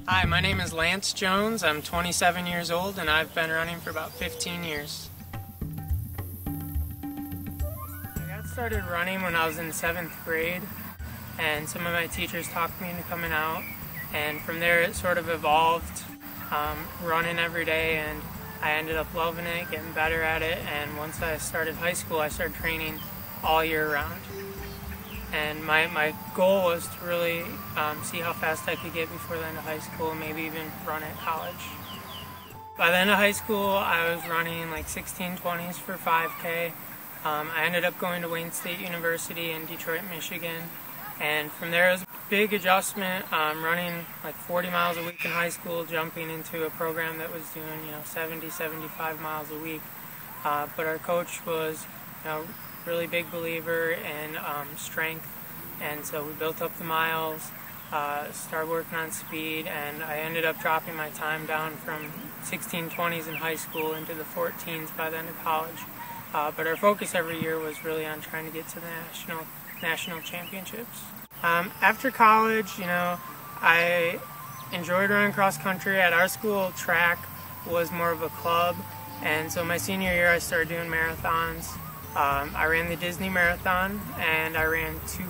Hi, my name is Lance Jones. I'm 27 years old and I've been running for about 15 years. I got started running when I was in 7th grade and some of my teachers talked me into coming out, and from there it sort of evolved, running every day, and I ended up loving it, getting better at it, and once I started high school I started training all year round. And my goal was to really see how fast I could get before the end of high school, and maybe even run at college. By the end of high school, I was running like 16:20s for 5K. I ended up going to Wayne State University in Detroit, Michigan, and from there it was a big adjustment, running like 40 miles a week in high school, jumping into a program that was doing 70, 75 miles a week. But our coach was really big believer in strength, and so we built up the miles, started working on speed, and I ended up dropping my time down from 16:20s in high school into the 14s by the end of college. But our focus every year was really on trying to get to the national championships. After college, I enjoyed running cross country. At our school, track was more of a club, and so my senior year I started doing marathons. I ran the Disney Marathon, and I ran 2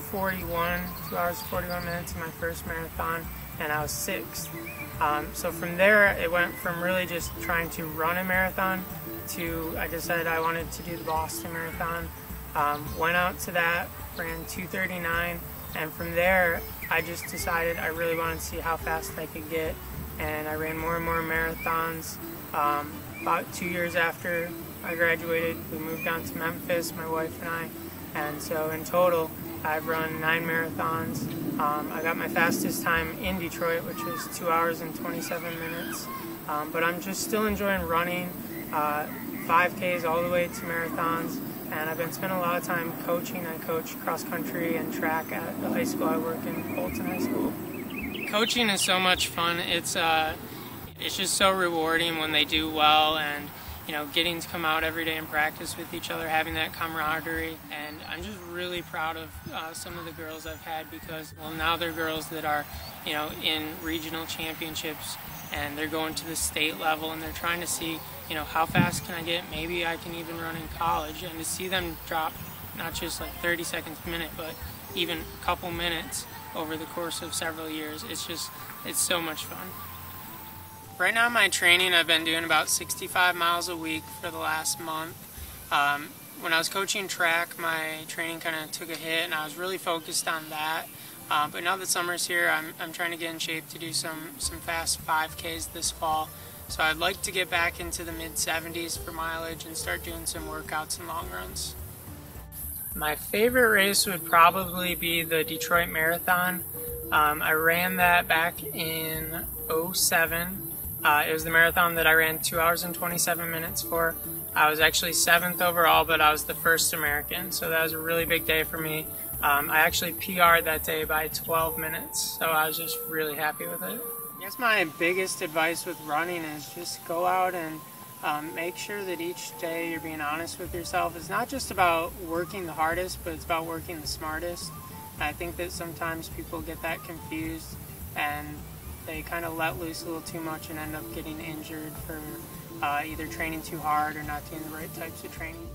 hours 41 minutes in my first marathon, and I was 6th. So from there, it went from really just trying to run a marathon to I decided I wanted to do the Boston Marathon. Went out to that, ran 2:39, and from there, I just decided I really wanted to see how fast I could get, and I ran more and more marathons. About 2 years after I graduated, we moved down to Memphis, my wife and I, and so in total I've run 9 marathons. I got my fastest time in Detroit, which was 2 hours and 27 minutes, but I'm just still enjoying running 5Ks all the way to marathons, and I've been spending a lot of time coaching. I coach cross country and track at the high school I work in, Bolton High School. Coaching is so much fun. It's just so rewarding when they do well, and getting to come out every day and practice with each other, having that camaraderie. And I'm just really proud of some of the girls I've had, because, well, now they're girls that are, in regional championships, and they're going to the state level, and they're trying to see, how fast can I get? Maybe I can even run in college. And to see them drop not just like 30 seconds per minute, but even a couple minutes over the course of several years, it's so much fun. Right now, my training, I've been doing about 65 miles a week for the last month. When I was coaching track, my training kind of took a hit, and I was really focused on that. But now that summer's here, I'm trying to get in shape to do some fast 5Ks this fall. So I'd like to get back into the mid-70s for mileage and start doing some workouts and long runs. My favorite race would probably be the Detroit Marathon. I ran that back in '07. It was the marathon that I ran 2 hours and 27 minutes for. I was actually 7th overall, but I was the first American, so that was a really big day for me. I actually PR'd that day by 12 minutes, so I was just really happy with it. I guess my biggest advice with running is just go out and make sure that each day you're being honest with yourself. It's not just about working the hardest, but it's about working the smartest. I think that sometimes people get that confused, and they kind of let loose a little too much and end up getting injured for either training too hard or not doing the right types of training.